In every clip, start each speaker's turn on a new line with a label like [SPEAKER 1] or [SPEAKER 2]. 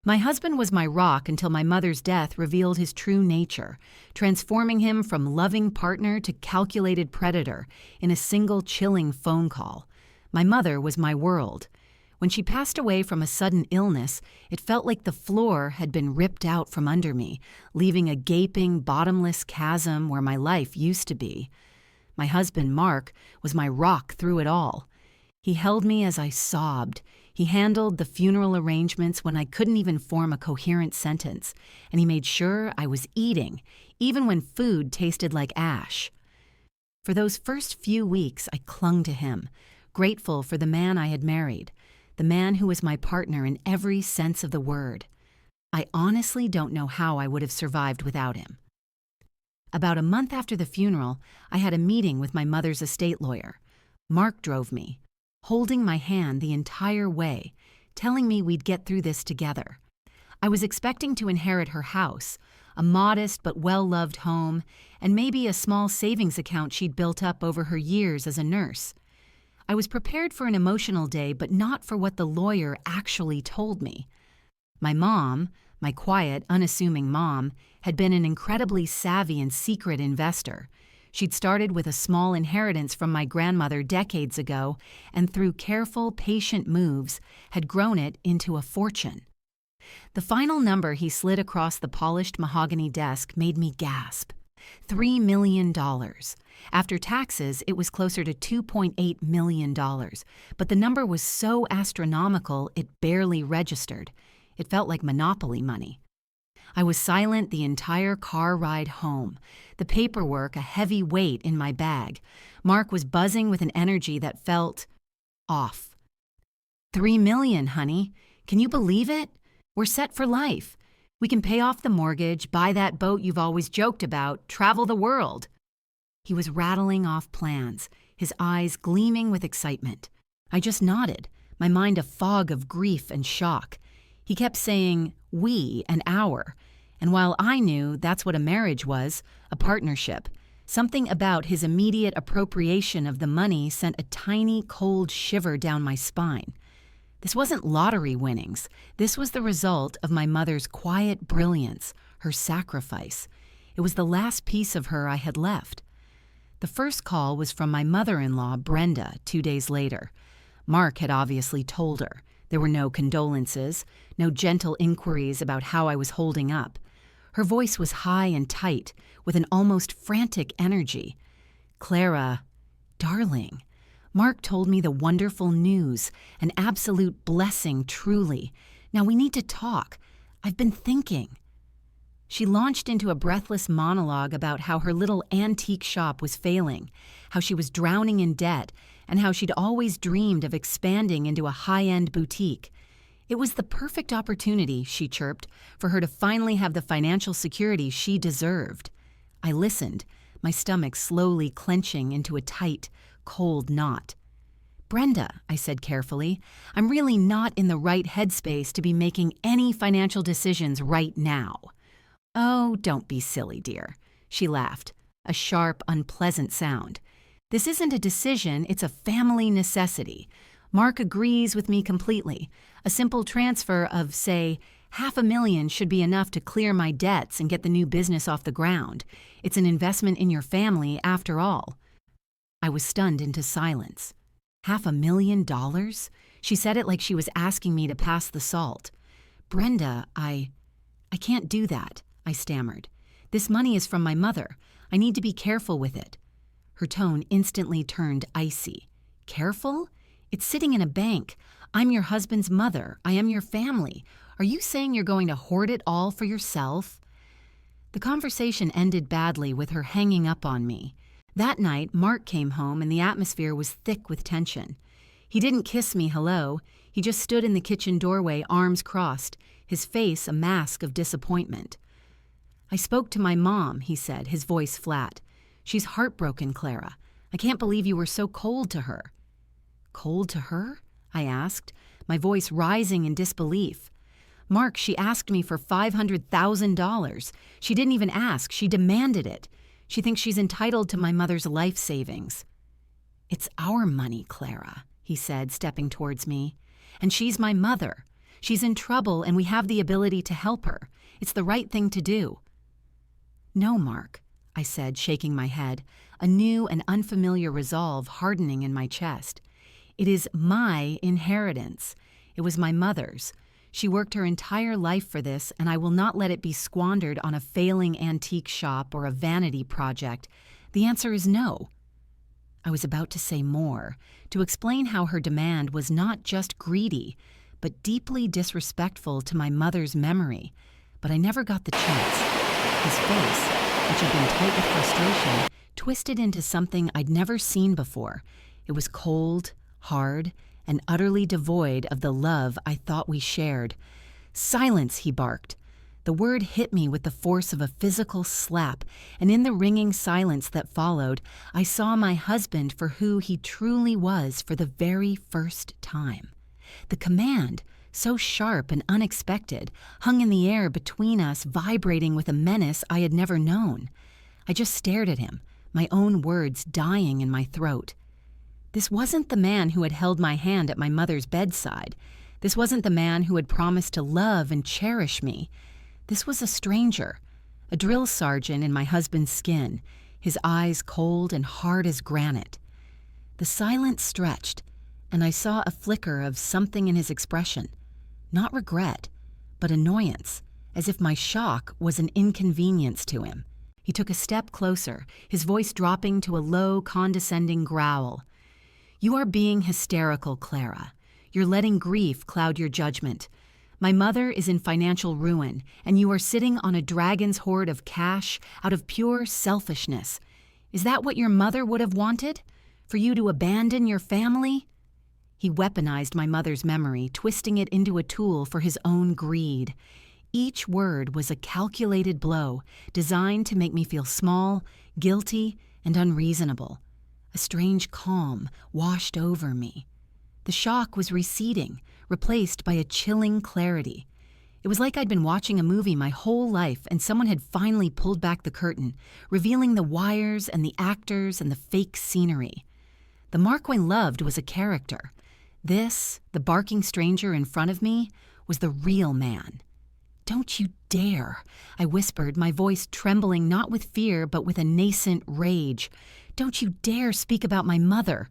[SPEAKER 1] My husband was my rock until my mother's death revealed his true nature, transforming him from loving partner to calculated predator in a single chilling phone call. My mother was my world. When she passed away from a sudden illness, it felt like the floor had been ripped out from under me, leaving a gaping, bottomless chasm where my life used to be. My husband, Mark, was my rock through it all. He held me as I sobbed. He handled the funeral arrangements when I couldn't even form a coherent sentence, and he made sure I was eating, even when food tasted like ash. For those first few weeks, I clung to him, grateful for the man I had married, the man who was my partner in every sense of the word. I honestly don't know how I would have survived without him. About a month after the funeral, I had a meeting with my mother's estate lawyer. Mark drove me, holding my hand the entire way, telling me we'd get through this together. I was expecting to inherit her house, a modest but well-loved home, and maybe a small savings account she'd built up over her years as a nurse. I was prepared for an emotional day, but not for what the lawyer actually told me. My mom, my quiet, unassuming mom, had been an incredibly savvy and secret investor. She'd started with a small inheritance from my grandmother decades ago, and through careful, patient moves, had grown it into a fortune. The final number he slid across the polished mahogany desk made me gasp. $3 million. After taxes, it was closer to $2.8 million, but the number was so astronomical it barely registered. It felt like Monopoly money. I was silent the entire car ride home, the paperwork a heavy weight in my bag. Mark was buzzing with an energy that felt off. $3 million, honey. Can you believe it? We're set for life. We can pay off the mortgage, buy that boat you've always joked about, travel the world. He was rattling off plans, his eyes gleaming with excitement. I just nodded, my mind a fog of grief and shock. He kept saying, we and our, and while I knew that's what a marriage was, a partnership, something about his immediate appropriation of the money sent a tiny, cold shiver down my spine. This wasn't lottery winnings. This was the result of my mother's quiet brilliance, her sacrifice. It was the last piece of her I had left. The first call was from my mother-in-law, Brenda, 2 days later. Mark had obviously told her. There were no condolences, no gentle inquiries about how I was holding up. Her voice was high and tight, with an almost frantic energy. Clara, darling, Mark told me the wonderful news, an absolute blessing, truly. Now we need to talk. I've been thinking. She launched into a breathless monologue about how her little antique shop was failing, how she was drowning in debt, and how she'd always dreamed of expanding into a high-end boutique. It was the perfect opportunity, she chirped, for her to finally have the financial security she deserved. I listened, my stomach slowly clenching into a tight, cold knot. Brenda, I said carefully, I'm really not in the right headspace to be making any financial decisions right now. Oh, don't be silly, dear. She laughed, a sharp, unpleasant sound. This isn't a decision, it's a family necessity. Mark agrees with me completely. A simple transfer of, say, $500,000 should be enough to clear my debts and get the new business off the ground. It's an investment in your family, after all. I was stunned into silence. $500,000? She said it like she was asking me to pass the salt. Brenda, I can't do that, I stammered. This money is from my mother. I need to be careful with it. Her tone instantly turned icy. Careful? It's sitting in a bank. I'm your husband's mother. I am your family. Are you saying you're going to hoard it all for yourself? The conversation ended badly with her hanging up on me. That night, Mark came home and the atmosphere was thick with tension. He didn't kiss me hello. He just stood in the kitchen doorway, arms crossed, his face a mask of disappointment. I spoke to my mom, he said, his voice flat. She's heartbroken, Clara. I can't believe you were so cold to her. Cold to her? I asked, my voice rising in disbelief. Mark, she asked me for $500,000. She didn't even ask, she demanded it. She thinks she's entitled to my mother's life savings. It's our money, Clara, he said, stepping towards me. And she's my mother. She's in trouble and we have the ability to help her. It's the right thing to do." "No, Mark," I said, shaking my head, a new and unfamiliar resolve hardening in my chest. "It is my inheritance. It was my mother's. She worked her entire life for this, and I will not let it be squandered on a failing antique shop or a vanity project. The answer is no." I was about to say more, to explain how her demand was not just greedy, but deeply disrespectful to my mother's memory, but I never got the chance. His face, which had been tight with frustration, twisted into something I'd never seen before. It was cold, hard, and utterly devoid of the love I thought we shared. "Silence," he barked. The word hit me with the force of a physical slap, and in the ringing silence that followed, I saw my husband for who he truly was for the very first time. The command, so sharp and unexpected, hung in the air between us, vibrating with a menace I had never known. I just stared at him, my own words dying in my throat. This wasn't the man who had held my hand at my mother's bedside. This wasn't the man who had promised to love and cherish me. This was a stranger, a drill sergeant in my husband's skin, his eyes cold and hard as granite. The silence stretched, and I saw a flicker of something in his expression. Not regret, but annoyance, as if my shock was an inconvenience to him. He took a step closer, his voice dropping to a low, condescending growl. "You are being hysterical, Clara. You're letting grief cloud your judgment. My mother is in financial ruin, and you are sitting on a dragon's hoard of cash out of pure selfishness. Is that what your mother would have wanted? For you to abandon your family?" He weaponized my mother's memory, twisting it into a tool for his own greed. Each word was a calculated blow, designed to make me feel small, guilty, and unreasonable. A strange calm washed over me. The shock was receding, replaced by a chilling clarity. It was like I'd been watching a movie my whole life and someone had finally pulled back the curtain, revealing the wires and the actors and the fake scenery. The Mark I loved was a character. This, the barking stranger in front of me, was the real man. "Don't you dare," I whispered, my voice trembling not with fear but with a nascent rage. "Don't you dare speak about my mother."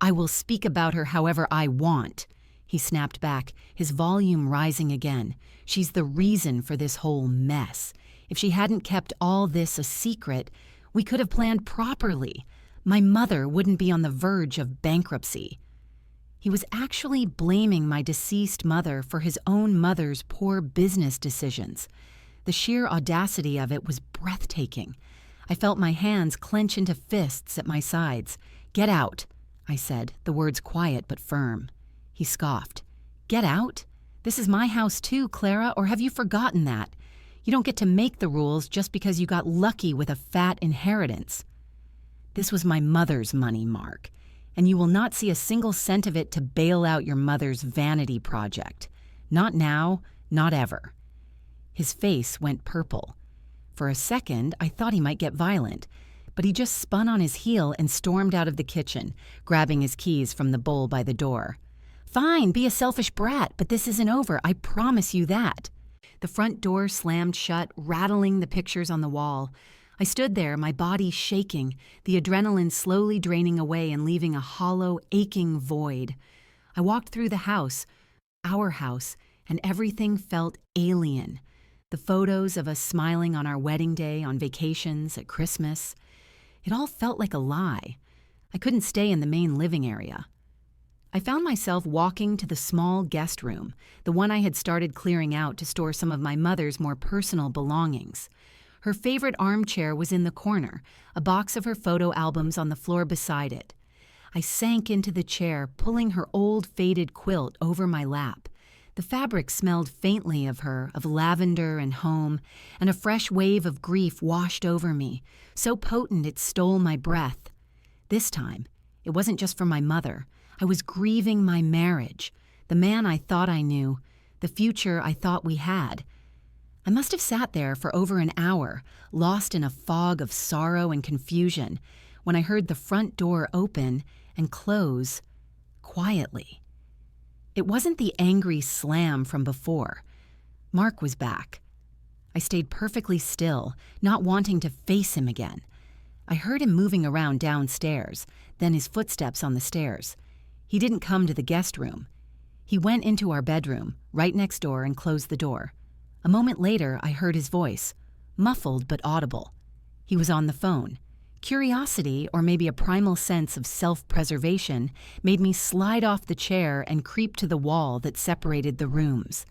[SPEAKER 1] "I will speak about her however I want," he snapped back, his volume rising again. "She's the reason for this whole mess. If she hadn't kept all this a secret, we could have planned properly. My mother wouldn't be on the verge of bankruptcy." He was actually blaming my deceased mother for his own mother's poor business decisions. The sheer audacity of it was breathtaking. I felt my hands clench into fists at my sides. "Get out," I said, the words quiet but firm. He scoffed. "Get out? This is my house too, Clara, or have you forgotten that? You don't get to make the rules just because you got lucky with a fat inheritance." "This was my mother's money, Mark, and you will not see a single cent of it to bail out your mother's vanity project. Not now, not ever." His face went purple. For a second, I thought he might get violent, but he just spun on his heel and stormed out of the kitchen, grabbing his keys from the bowl by the door. "Fine, be a selfish brat, but this isn't over, I promise you that." The front door slammed shut, rattling the pictures on the wall. I stood there, my body shaking, the adrenaline slowly draining away and leaving a hollow, aching void. I walked through the house, our house, and everything felt alien. The photos of us smiling on our wedding day, on vacations, at Christmas. It all felt like a lie. I couldn't stay in the main living area. I found myself walking to the small guest room, the one I had started clearing out to store some of my mother's more personal belongings. Her favorite armchair was in the corner, a box of her photo albums on the floor beside it. I sank into the chair, pulling her old faded quilt over my lap. The fabric smelled faintly of her, of lavender and home, and a fresh wave of grief washed over me, so potent it stole my breath. This time, it wasn't just for my mother. I was grieving my marriage, the man I thought I knew, the future I thought we had. I must have sat there for over an hour, lost in a fog of sorrow and confusion, when I heard the front door open and close quietly. It wasn't the angry slam from before. Mark was back. I stayed perfectly still, not wanting to face him again. I heard him moving around downstairs, then his footsteps on the stairs. He didn't come to the guest room. He went into our bedroom, right next door, and closed the door. A moment later, I heard his voice, muffled but audible. He was on the phone. Curiosity, or maybe a primal sense of self-preservation, made me slide off the chair and creep to the wall that separated the rooms.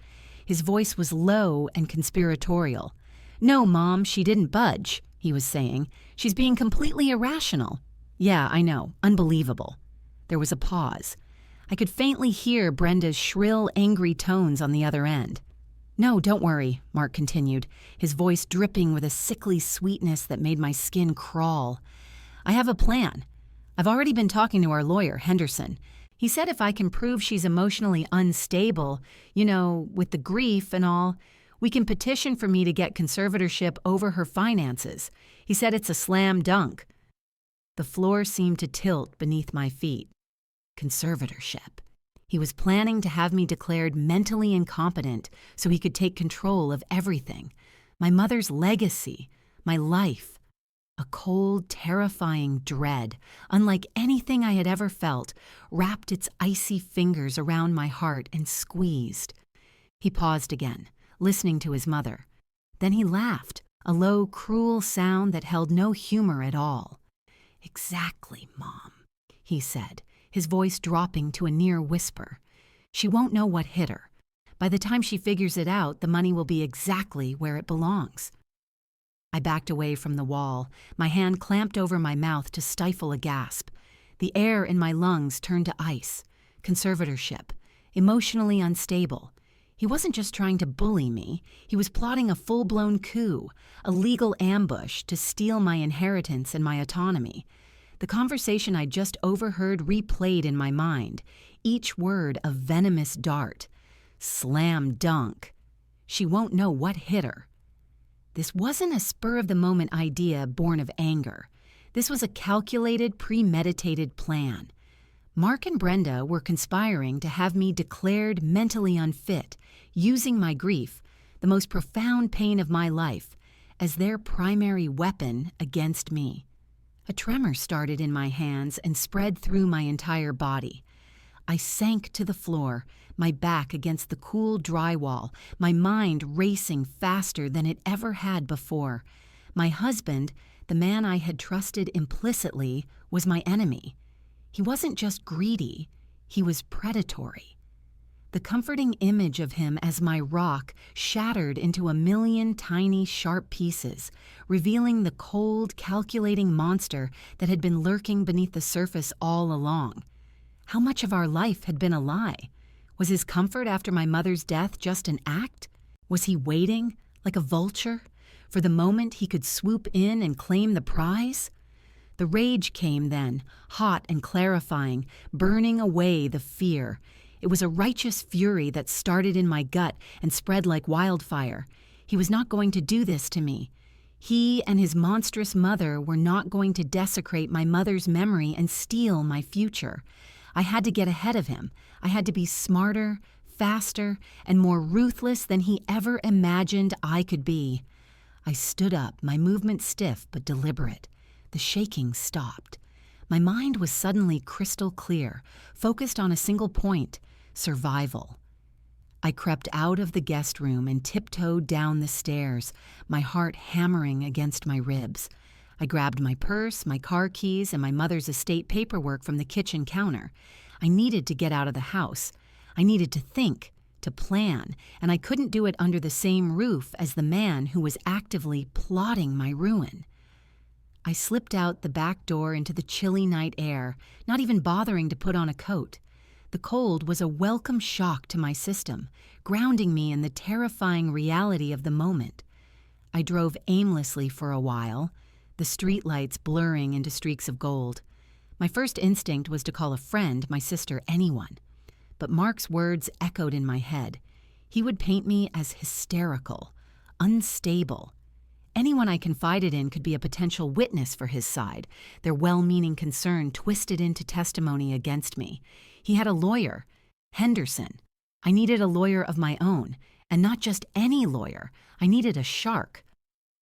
[SPEAKER 1] His voice was low and conspiratorial. "No, Mom, she didn't budge," he was saying. "She's being completely irrational." "Yeah, I know. Unbelievable." There was a pause. I could faintly hear Brenda's shrill, angry tones on the other end. "No, don't worry," Mark continued, his voice dripping with a sickly sweetness that made my skin crawl. "I have a plan. I've already been talking to our lawyer, Henderson. He said if I can prove she's emotionally unstable, with the grief and all, we can petition for me to get conservatorship over her finances. He said it's a slam dunk." The floor seemed to tilt beneath my feet. Conservatorship. He was planning to have me declared mentally incompetent so he could take control of everything. My mother's legacy, my life. A cold, terrifying dread, unlike anything I had ever felt, wrapped its icy fingers around my heart and squeezed. He paused again, listening to his mother. Then he laughed, a low, cruel sound that held no humor at all. "Exactly, Mom," he said, his voice dropping to a near whisper. "She won't know what hit her. By the time she figures it out, the money will be exactly where it belongs." I backed away from the wall, my hand clamped over my mouth to stifle a gasp. The air in my lungs turned to ice. Conservatorship. Emotionally unstable. He wasn't just trying to bully me. He was plotting a full-blown coup, a legal ambush to steal my inheritance and my autonomy. The conversation I just overheard replayed in my mind, each word a venomous dart. Slam dunk. She won't know what hit her. This wasn't a spur-of-the-moment idea born of anger. This was a calculated, premeditated plan. Mark and Brenda were conspiring to have me declared mentally unfit, using my grief, the most profound pain of my life, as their primary weapon against me. A tremor started in my hands and spread through my entire body. I sank to the floor, my back against the cool drywall, my mind racing faster than it ever had before. My husband, the man I had trusted implicitly, was my enemy. He wasn't just greedy, he was predatory. The comforting image of him as my rock shattered into a million tiny, sharp pieces, revealing the cold, calculating monster that had been lurking beneath the surface all along. How much of our life had been a lie? Was his comfort after my mother's death just an act? Was he waiting, like a vulture, for the moment he could swoop in and claim the prize? The rage came then, hot and clarifying, burning away the fear. It was a righteous fury that started in my gut and spread like wildfire. He was not going to do this to me. He and his monstrous mother were not going to desecrate my mother's memory and steal my future. I had to get ahead of him. I had to be smarter, faster, and more ruthless than he ever imagined I could be. I stood up, my movement stiff but deliberate. The shaking stopped. My mind was suddenly crystal clear, focused on a single point: survival. I crept out of the guest room and tiptoed down the stairs, my heart hammering against my ribs. I grabbed my purse, my car keys, and my mother's estate paperwork from the kitchen counter. I needed to get out of the house. I needed to think, to plan, and I couldn't do it under the same roof as the man who was actively plotting my ruin. I slipped out the back door into the chilly night air, not even bothering to put on a coat. The cold was a welcome shock to my system, grounding me in the terrifying reality of the moment. I drove aimlessly for a while, the streetlights blurring into streaks of gold. My first instinct was to call a friend, my sister, anyone. But Mark's words echoed in my head. He would paint me as hysterical, unstable. Anyone I confided in could be a potential witness for his side, their well-meaning concern twisted into testimony against me. He had a lawyer. Henderson. I needed a lawyer of my own, and not just any lawyer. I needed a shark.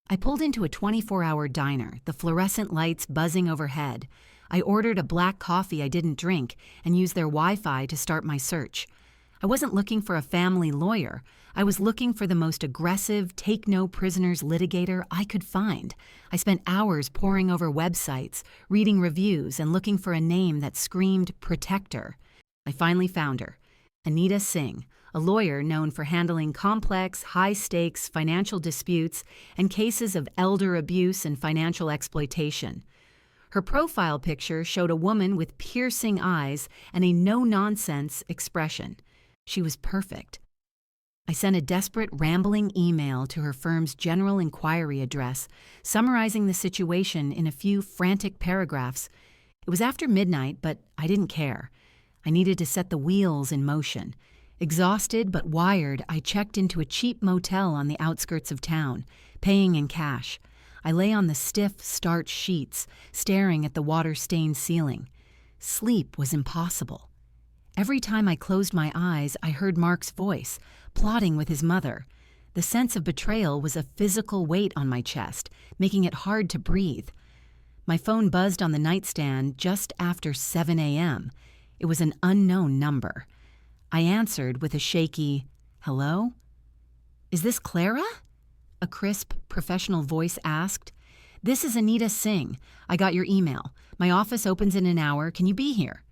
[SPEAKER 1] I pulled into a 24-hour diner, the fluorescent lights buzzing overhead. I ordered a black coffee I didn't drink and used their Wi-Fi to start my search. I wasn't looking for a family lawyer. I was looking for the most aggressive, take-no-prisoners litigator I could find. I spent hours poring over websites, reading reviews, and looking for a name that screamed protector. I finally found her, Anita Singh, a lawyer known for handling complex, high-stakes financial disputes and cases of elder abuse and financial exploitation. Her profile picture showed a woman with piercing eyes and a no-nonsense expression. She was perfect. I sent a desperate, rambling email to her firm's general inquiry address, summarizing the situation in a few frantic paragraphs. It was after midnight, but I didn't care. I needed to set the wheels in motion. Exhausted but wired, I checked into a cheap motel on the outskirts of town, paying in cash. I lay on the stiff, starched sheets, staring at the water-stained ceiling. Sleep was impossible. Every time I closed my eyes, I heard Mark's voice, plotting with his mother. The sense of betrayal was a physical weight on my chest, making it hard to breathe. My phone buzzed on the nightstand just after 7 a.m. It was an unknown number. I answered with a shaky, "Hello? Is this Clara?" A crisp, professional voice asked. "This is Anita Singh. I got your email. My office opens in an hour. Can you be here?"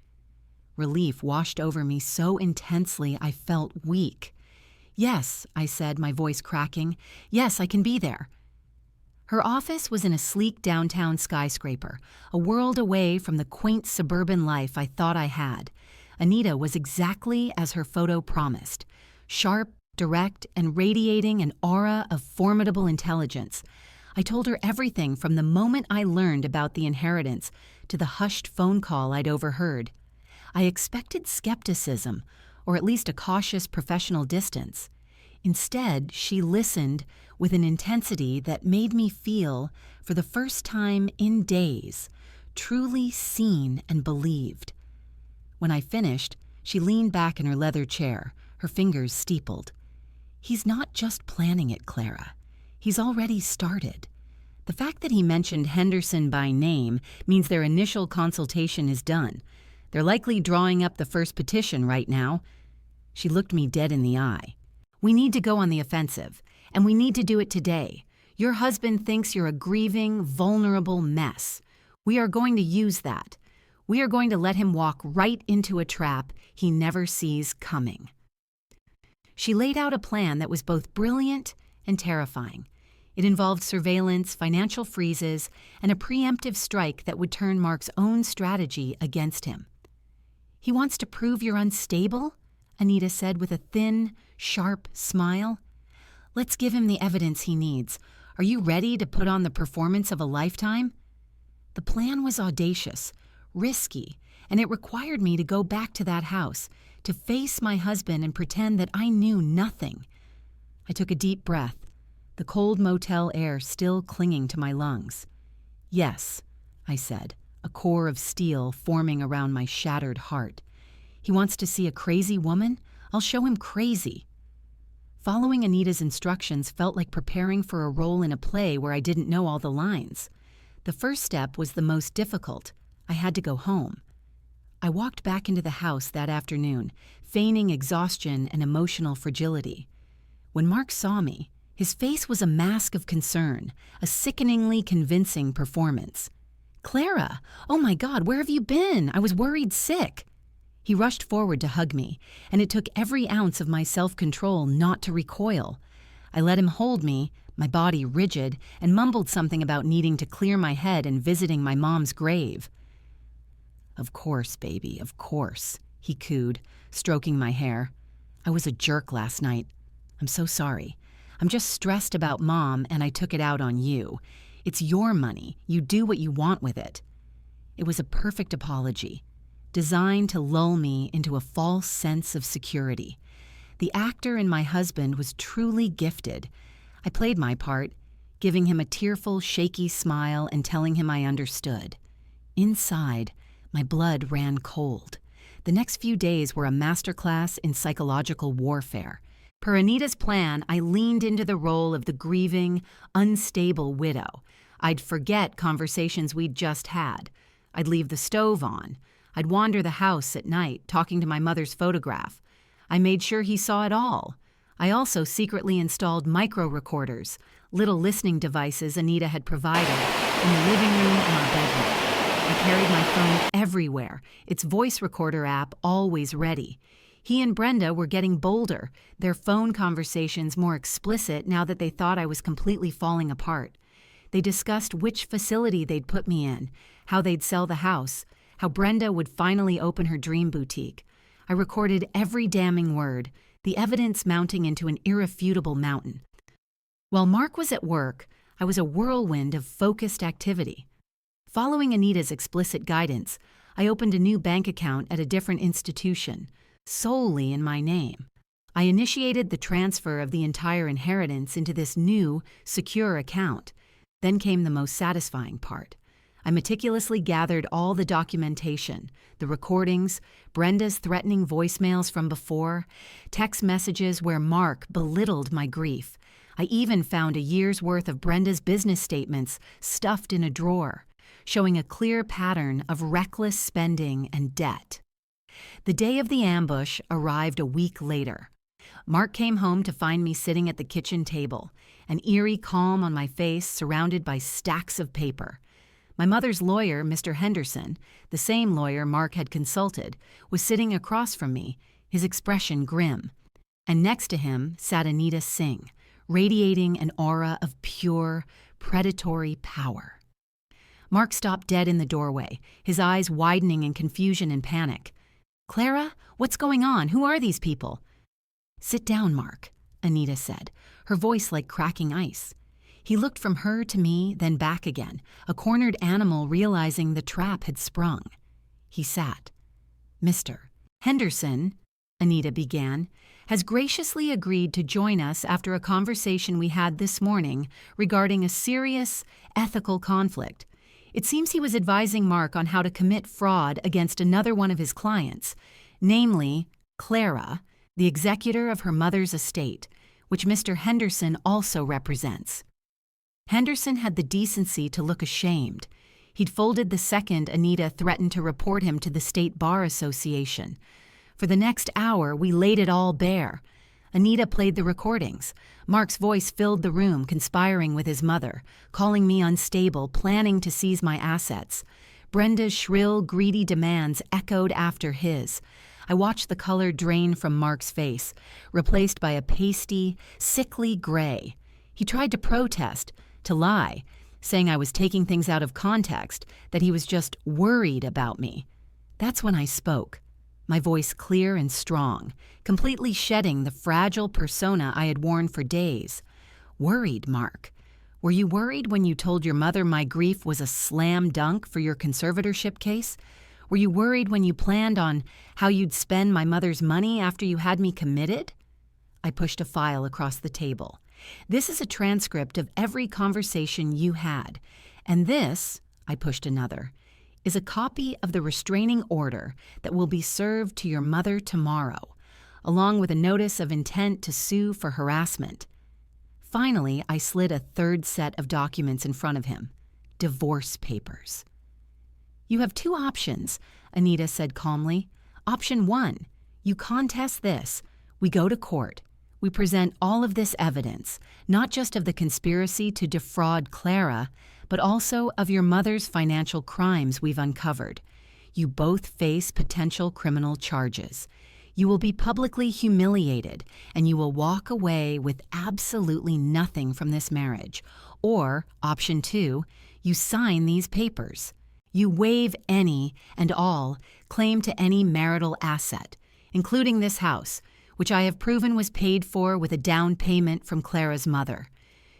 [SPEAKER 1] Relief washed over me so intensely I felt weak. "Yes," I said, my voice cracking. "Yes, I can be there." Her office was in a sleek downtown skyscraper, a world away from the quaint suburban life I thought I had. Anita was exactly as her photo promised, sharp, direct, and radiating an aura of formidable intelligence. I told her everything from the moment I learned about the inheritance to the hushed phone call I'd overheard. I expected skepticism, or at least a cautious professional distance. Instead, she listened with an intensity that made me feel, for the first time in days, truly seen and believed. When I finished, she leaned back in her leather chair, her fingers steepled. "He's not just planning it, Clara. He's already started. The fact that he mentioned Henderson by name means their initial consultation is done. They're likely drawing up the first petition right now." She looked me dead in the eye. "We need to go on the offensive, and we need to do it today. Your husband thinks you're a grieving, vulnerable mess. We are going to use that. We are going to let him walk right into a trap he never sees coming." She laid out a plan that was both brilliant and terrifying. It involved surveillance, financial freezes, and a preemptive strike that would turn Mark's own strategy against him. "He wants to prove you're unstable?" Anita said with a thin, sharp smile. "Let's give him the evidence he needs. Are you ready to put on the performance of a lifetime?" The plan was audacious, risky, and it required me to go back to that house, to face my husband and pretend that I knew nothing. I took a deep breath, the cold motel air still clinging to my lungs. "Yes," I said, a core of steel forming around my shattered heart. "He wants to see a crazy woman? I'll show him crazy." Following Anita's instructions felt like preparing for a role in a play where I didn't know all the lines. The first step was the most difficult. I had to go home. I walked back into the house that afternoon, feigning exhaustion and emotional fragility. When Mark saw me, his face was a mask of concern, a sickeningly convincing performance. "Clara, oh my God, where have you been? I was worried sick." He rushed forward to hug me, and it took every ounce of my self-control not to recoil. I let him hold me, my body rigid, and mumbled something about needing to clear my head and visiting my mom's grave. "Of course, baby, of course," he cooed, stroking my hair. "I was a jerk last night. I'm so sorry. I'm just stressed about Mom, and I took it out on you. It's your money. You do what you want with it." It was a perfect apology, designed to lull me into a false sense of security. The actor in my husband was truly gifted. I played my part, giving him a tearful, shaky smile and telling him I understood. Inside, my blood ran cold. The next few days were a masterclass in psychological warfare. Per Anita's plan, I leaned into the role of the grieving, unstable widow. I'd forget conversations we'd just had. I'd leave the stove on. I'd wander the house at night, talking to my mother's photograph. I made sure he saw it all. I also secretly installed micro-recorders, little listening devices Anita had provided, in the living room and our bedroom. I carried my phone everywhere, its voice recorder app always ready. He and Brenda were getting bolder, their phone conversations more explicit now that they thought I was completely falling apart. They discussed which facility they'd put me in, how they'd sell the house, how Brenda would finally open her dream boutique. I recorded every damning word, the evidence mounting into an irrefutable mountain. While Mark was at work, I was a whirlwind of focused activity. Following Anita's explicit guidance, I opened a new bank account at a different institution, solely in my name. I initiated the transfer of the entire inheritance into this new, secure account. Then came the most satisfying part. I meticulously gathered all the documentation, the recordings, Brenda's threatening voicemails from before, text messages where Mark belittled my grief. I even found a year's worth of Brenda's business statements stuffed in a drawer, showing a clear pattern of reckless spending and debt. The day of the ambush arrived a week later. Mark came home to find me sitting at the kitchen table, an eerie calm on my face surrounded by stacks of paper. My mother's lawyer, Mr. Henderson, the same lawyer Mark had consulted, was sitting across from me, his expression grim. And next to him sat Anita Singh, radiating an aura of pure, predatory power. Mark stopped dead in the doorway, his eyes widening in confusion and panic. "Clara, what's going on? Who are these people?" "Sit down, Mark," Anita said, her voice like cracking ice. He looked from her to me, then back again, a cornered animal realizing the trap had sprung. He sat. "Mr. Henderson," Anita began, "has graciously agreed to join us after a conversation we had this morning regarding a serious, ethical conflict. It seems he was advising Mark on how to commit fraud against another one of his clients, namely Clara, the executor of her mother's estate, which Mr. Henderson also represents." Henderson had the decency to look ashamed. He'd folded the second Anita threatened to report him to the State Bar Association. For the next hour, we laid it all bare. Anita played the recordings. Mark's voice filled the room, conspiring with his mother, calling me unstable, planning to seize my assets. Brenda's shrill, greedy demands echoed after his. I watched the color drain from Mark's face, replaced by a pasty, sickly gray. He tried to protest, to lie, saying I was taking things out of context, that he was just worried about me. That's when I spoke, my voice clear and strong, completely shedding the fragile persona I had worn for days. "Worried, Mark? Were you worried when you told your mother my grief was a slam dunk for your conservatorship case? Were you worried when you planned on how you'd spend my mother's money after you had me committed?" I pushed a file across the table. "This is a transcript of every conversation you had. And this," I pushed another, "is a copy of the restraining order that will be served to your mother tomorrow, along with a notice of intent to sue for harassment." Finally, I slid a third set of documents in front of him. Divorce papers. "You have two options," Anita said calmly. "Option 1, you contest this. We go to court. We present all of this evidence, not just of the conspiracy to defraud Clara, but also of your mother's financial crimes we've uncovered. You both face potential criminal charges. You will be publicly humiliated, and you will walk away with absolutely nothing from this marriage. Or, option 2, you sign these papers. You waive any and all claim to any marital asset, including this house, which I have proven was paid for with a down payment from Clara's mother.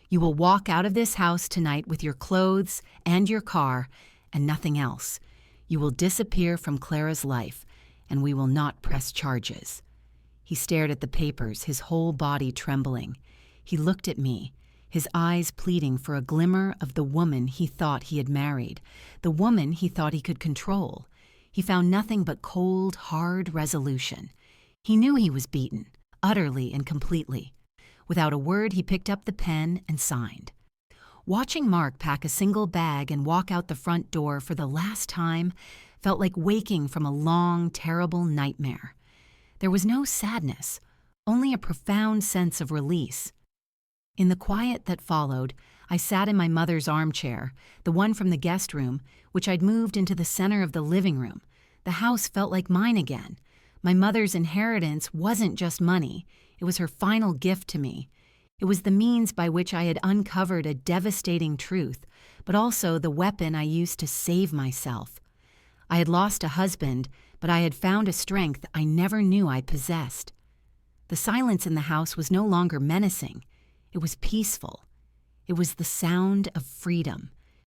[SPEAKER 1] You will walk out of this house tonight with your clothes and your car and nothing else. You will disappear from Clara's life, and we will not press charges." He stared at the papers, his whole body trembling. He looked at me, his eyes pleading for a glimmer of the woman he thought he had married, the woman he thought he could control. he found nothing but cold, hard resolution. He knew he was beaten, utterly and completely. Without a word, he picked up the pen and signed. Watching Mark pack a single bag and walk out the front door for the last time felt like waking from a long, terrible nightmare. There was no sadness, only a profound sense of release. In the quiet that followed, I sat in my mother's armchair, the one from the guest room, which I'd moved into the center of the living room. The house felt like mine again. My mother's inheritance wasn't just money. It was her final gift to me. It was the means by which I had uncovered a devastating truth, but also the weapon I used to save myself. I had lost a husband, but I had found a strength I never knew I possessed. The silence in the house was no longer menacing. It was peaceful. It was the sound of freedom.